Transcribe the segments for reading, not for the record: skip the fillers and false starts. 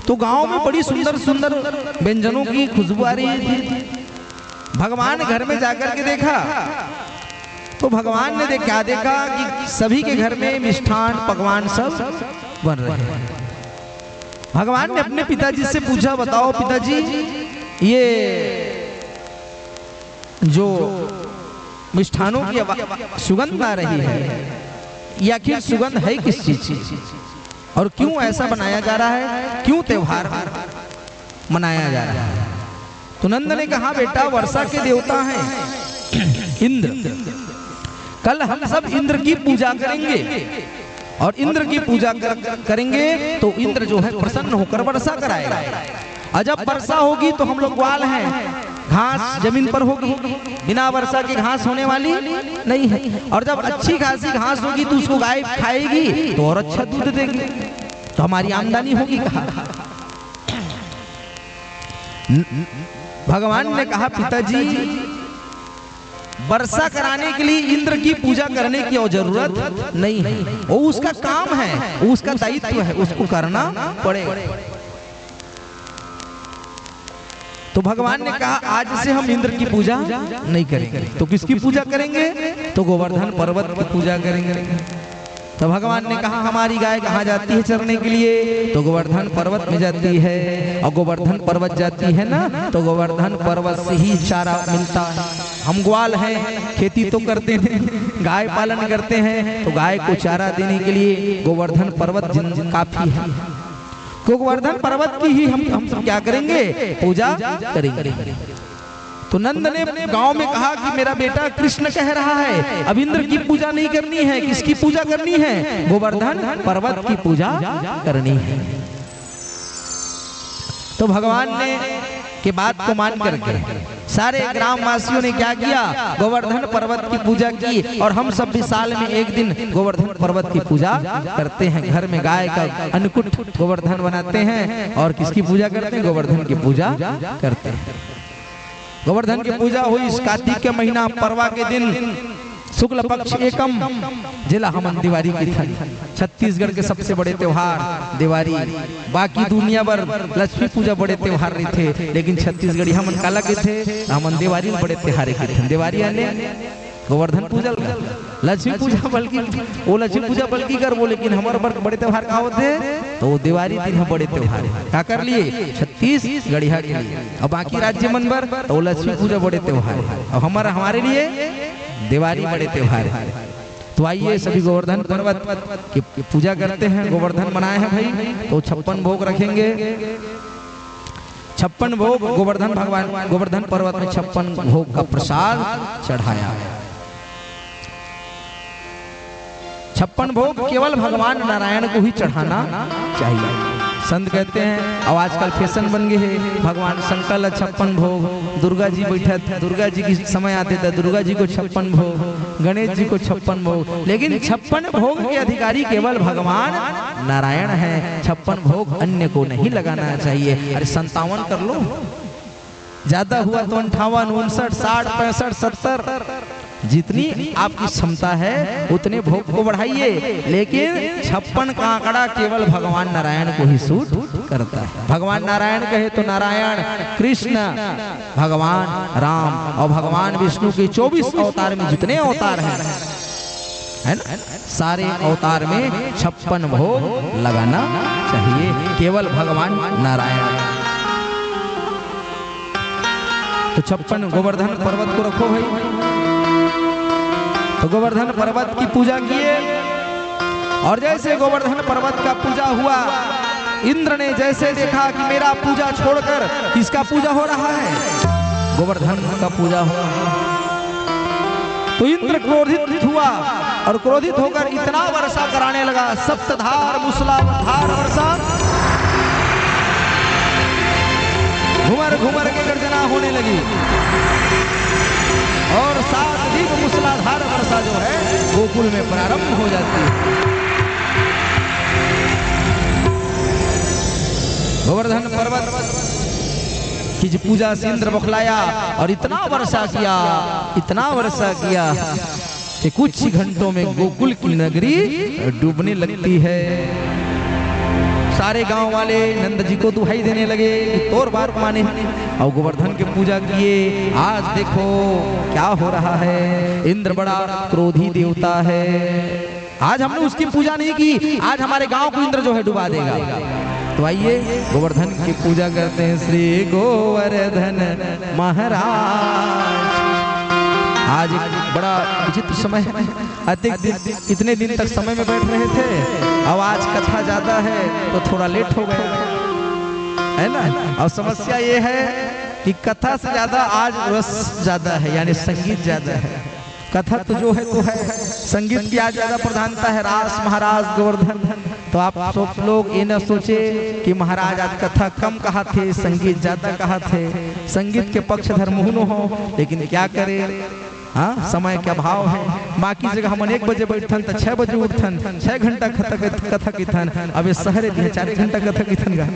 तो गांव में बड़ी सुंदर सुंदर व्यंजनों की खुशबू आ रही थी। भगवान घर में जाकर के देखा तो भगवान ने क्या देखा कि सभी के घर में मिष्ठान पकवान सब बन रहे हैं। भगवान ने अपने पिताजी से पूछा, बताओ पिताजी ये जो मिष्ठानों की सुगंध आ रही है ये आखिर सुगंध है किस चीज की और क्यों ऐसा बनाया जा रहा है, क्यों त्योहार मनाया जा रहा है। तो नंद ने कहा, बेटा वर्षा के देवता हैं इंद्र, कल हम सब इंद्र की पूजा करेंगे और इंद्र की पूजा करेंगे तो इंद्र जो है प्रसन्न होकर वर्षा कराएगा। और जब वर्षा होगी तो हम लोग ग्वाल हैं, घास जमीन पर होगी, बिना वर्षा के घास होने वाली नहीं है। और जब अच्छी खासी घास होगी तो उसको गाय खाएगी तो और अच्छा दूध देगी, तो हमारी आमदनी होगी। कहा भगवान ने कहा, पिताजी वर्षा कराने के लिए इंद्र की पूजा करने की जरूरत नहीं है, वो उसका काम है, वो उसका दायित्व है, उसको करना पड़ेगा। तो भगवान ने कहा, आज से हम इंद्र की पूजा नहीं करेंगे। तो किसकी पूजा करेंगे? तो गोवर्धन पर्वत की पूजा करेंगे। तो भगवान ने कहा, हमारी गाय कहाँ जाती है चरने के लिए? तो गोवर्धन पर्वत में जाती है। और गोवर्धन पर्वत जाती है ना तो गोवर्धन पर्वत से ही चारा मिलता है। हम ग्वाल हैं, खेती तो करते हैं, गाय पालन करते हैं, तो गाय को चारा देने के लिए गोवर्धन पर्वत काफी है। तो गोवर्धन पर्वत की ही हम क्या करेंगे? पूजा करेंगे। तो नंद ने गांव में कहा कि मेरा बेटा कृष्ण कह रहा है अब इंद्र की पूजा नहीं करनी है, किसकी पूजा करनी है? गोवर्धन पर्वत की पूजा करनी है। तो भगवान ने के बात को मान करके सारे ग्रामवासियों ने क्या किया? गोवर्धन पर्वत की पूजा की। और हम सब भी साल में एक दिन गोवर्धन पर्वत की पूजा करते हैं। घर में गाय का अन्नकूट गोवर्धन बनाते हैं और किसकी पूजा करते हैं? गोवर्धन की पूजा करते हैं। गोवर्धन की पूजा हुई इस कार्तिक के महीना परवा के दिन, शुक्ल पक्ष एकम, जिला हमन दिवाली की था। छत्तीसगढ़ के सबसे बड़े त्योहार दिवाली, बाकी दुनिया भर लक्ष्मी पूजा बड़े त्योहार नहीं थे, लेकिन छत्तीसगढ़ी हमन काला के थे, हमन दिवाली बड़े त्योहार के थे। दिवाली आने गोवर्धन पूजा, लक्ष्मी पूजा बल्कि वो लक्ष्मी पूजा बल्कि कर वो, लेकिन हमारे बड़े त्योहार कहाँ होते? तो दिवाली दिन हम बड़े त्योहार क्या कर लिए? छत्तीसगढ़िया के लिए। और बाकी राज्य मन भर तो लक्ष्मी पूजा बड़े त्योहार, और हमारे लिए दिवाली बड़े त्योहार है। तो आइए सभी गोवर्धन पर्वत की पूजा करते हैं। गोवर्धन बनाए हैं भाई, तो 56 भोग रखेंगे। 56 भोग गोवर्धन भगवान, गोवर्धन पर्वत में 56 भोग का प्रसाद चढ़ाया। 56 भोग केवल भगवान नारायण को ही चढ़ाना चाहिए। संत कहते हैं, अब आजकल फैशन बन गए है, भगवान शंकर 56 भोग, दुर्गा जी बैठा, दुर्गा जी की समय आते थे दुर्गा जी को 56 भोग, गणेश जी को 56 भोग, लेकिन 56 भोग के अधिकारी केवल भगवान नारायण है। 56 भोग अन्य को नहीं लगाना चाहिए। अरे 57 कर लो, ज्यादा हुआ तो 58, 59, 60, 65, 70, जितनी आपकी क्षमता है उतने भोग को बढ़ाइए, लेकिन 56 का आंकड़ा केवल भगवान नारायण को ही सूट करता है। भगवान नारायण कहे तो नारायण, कृष्ण, भगवान राम और भगवान विष्णु के 24 अवतार में जितने अवतार हैं है ना, सारे अवतार में 56 भोग लगाना चाहिए, केवल भगवान नारायण। तो 56 गोवर्धन पर्वत को रखो भाई। तो गोवर्धन पर्वत की पूजा किए, और जैसे गोवर्धन पर्वत का पूजा हुआ, इंद्र ने जैसे देखा कि मेरा पूजा छोड़कर किसका पूजा हो रहा है? गोवर्धन का पूजा हुआ, तो इंद्र क्रोधित हुआ और क्रोधित होकर इतना वर्षा कराने लगा, सप्तधार मूसलाधार वर्षा, घुमर घुमर के गर्जना होने लगी, और 7 दिन मूसलाधार वर्षा जो है गोकुल में प्रारंभ हो जाती है। गोवर्धन पर्वत की पूजा से इंद्र बौखलाया और इतना वर्षा किया, इतना वर्षा किया कि कुछ ही घंटों में गोकुल की नगरी डूबने लगती है। सारे गांव वाले नंद जी को दुहाई देने लगे कि तोर बात माने, और गोवर्धन की पूजा किए। आज देखो क्या हो रहा है, इंद्र बड़ा क्रोधी देवता है, आज हमने उसकी पूजा नहीं की, आज हमारे गांव को इंद्र जो है डुबा देगा। तो आइए गोवर्धन की पूजा करते हैं श्री गोवर्धन महाराज। आज एक बड़ा विचित्र समय है, अधिक दिन इतने दिन तक समय में बैठ रहे थे, अब आज कथा ज्यादा है तो थोड़ा लेट हो गया है ना। और समस्या ये है कि कथा से ज्यादा आज रस ज्यादा है, यानी संगीत ज्यादा है। कथा तो जो है तो है, संगीत की आज ज्यादा प्रधानता है। रास महाराज गोवर्धन, तो आप सब लोग ये न सोचे कि महाराज आज कथा कम कहा थे, संगीत ज्यादा कहा थे। संगीत के पक्षधर मुहनो हो, लेकिन क्या करे, हाँ समय के अभाव है। माँ की जगह हम 1 बजे बैठन तो 6 बजे उठन, 6 घंटा कथा कीथन, अब इस शहर 4 घंटा कथा कीथन गा,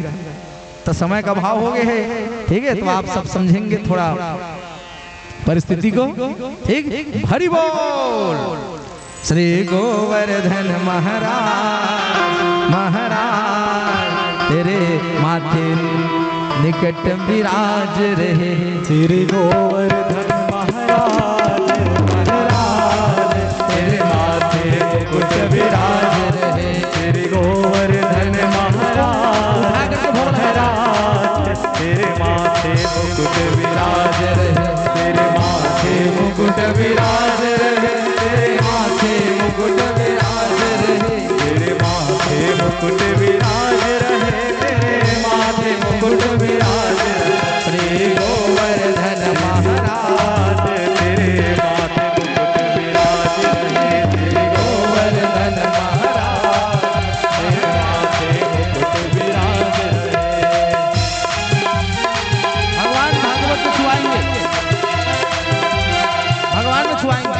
तो समय का अभाव हो गए है। ठीक है, तो आप सब समझेंगे थोड़ा परिस्थिति को। ठीक, हरि बोल। श्री गोवर्धन महाराज, महाराज तेरे माथे निकट विराज रहे। श्री गोवर्धन महाराज, महाराज तेरे माथे मुकुट विराज रहे। श्री गोवर्धन महाराज, महाराज तेरे माथे मुकुट विराज रहे। तेरे माथे मुकुट विराज रहे, तेरे माथे मुकुट विराज रहे, तेरे माथे मुकुट विराज रहे, तेरे माथे मुकुट विराज रहे। श्री गोवर्धन महाराज तेरे माथे मुकुट विराज रहे। श्री गोवर्धन महाराज तेरे माथे मुकुट विराज रहे। भगवान भागवत को छुआएंगे, भगवान में छुआएंगे।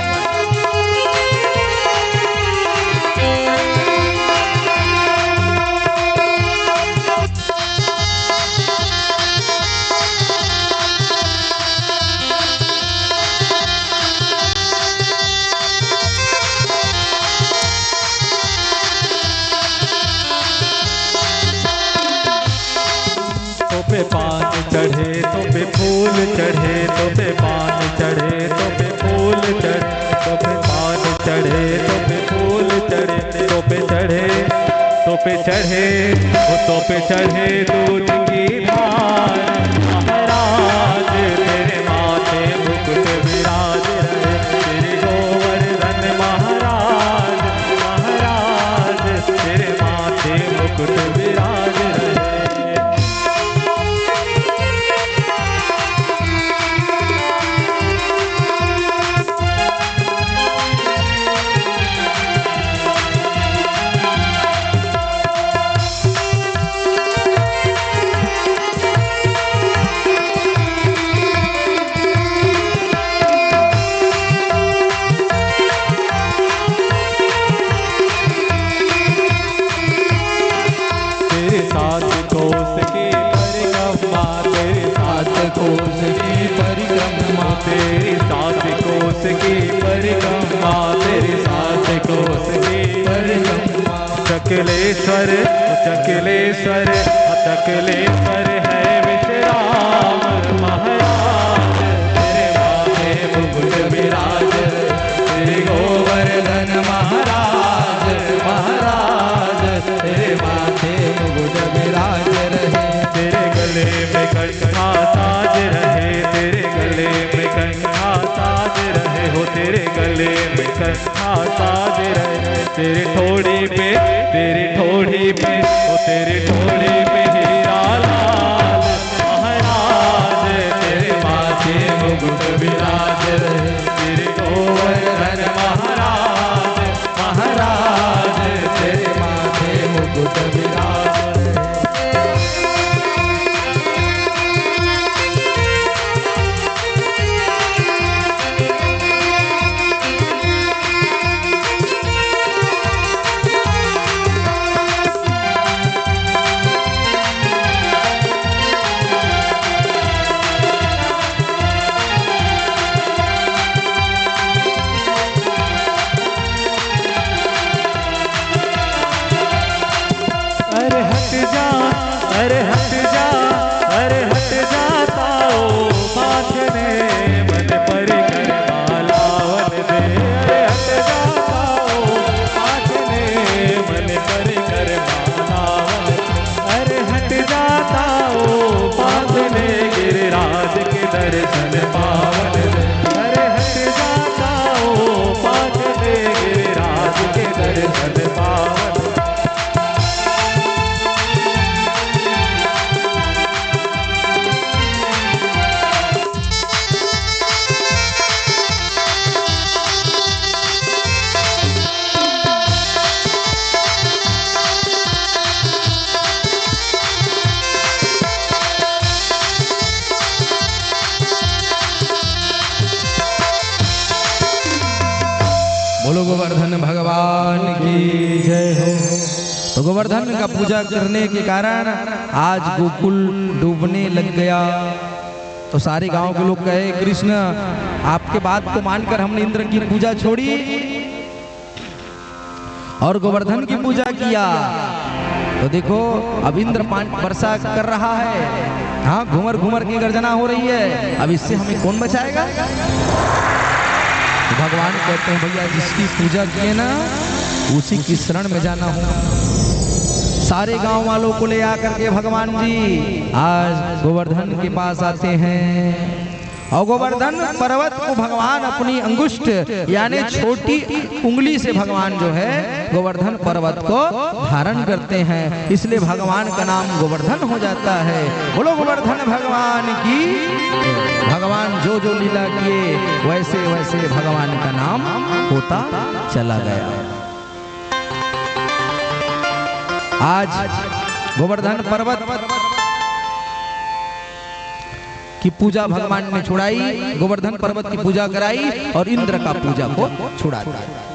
तो पे पान चढ़े तो पे फूल चढ़े, तो पे पान चढ़े तो पे फूल चढ़े, तो पे पान चढ़े तो पे फूल चढ़े, तो पे चढ़े तो पे चढ़े तो पे चढ़े दूध की धार। महाराज तेरे माथे मुकुट विराज रहे। श्री गोवर्धन महाराज, महाराज तेरे माथे मुकुट विराज रहे। तेरे 7 कोस की परिक्रमा, तेरे 7 कोस की परिक्रमा। चकलेश्वर चकलेश्वर चकलेश्वर है विश्राम। महाराज तेरे माथे मुकुट विराज। श्री गोवर्धन महाराज, महाराज तेरे माथे मुकुट विराज रहे। तेरे गले में कंठा साज रहे, तेरे गले में कंठा साज रहे हो, तेरे गले में कंठा साज रहे। तेरे ठोड़ी पे, तेरी ठोड़ी पे, ओ तेरी ठोड़ी पे हीरा लाल। महाराज तेरे माथे मुकुट विराज रहे। श्री गोवर्धन महाराज, महाराज तेरे माथे मुकुट विराज रहे। गोवर्धन भगवान की जय हो। तो गोवर्धन का पूजा करने के कारण आज गोकुल डूबने लग गया। तो सारे गांव के लोग कहे कृष्ण आपके बात को मानकर हमने इंद्र की पूजा छोड़ी और गोवर्धन की पूजा किया। तो देखो अब इंद्र वर्षा कर रहा है, हाँ घूमर घूमर की गर्जना हो रही है, अब इससे हमें कौन बचाएगा। तो भगवान कहते हैं भैया जिसकी पूजा किए ना उसी की शरण में जाना हो। सारे गांव वालों को ले आकर के भगवान जी आज गोवर्धन के पास आते हैं और गोवर्धन पर्वत को भगवान अपनी अंगुष्ठ यानी छोटी उंगली से भगवान जो है गोवर्धन पर्वत को धारण करते हैं, इसलिए भगवान का नाम गोवर्धन हो जाता है। बोलो गोवर्धन भगवान की। भगवान जो जो लीला किए वैसे वैसे भगवान का नाम होता चला गया। आज गोवर्धन पर्वत की पूजा भगवान ने छुड़ाई, गोवर्धन पर्वत की पूजा कराई और इंद्र का पूजा को छुड़ा दिया।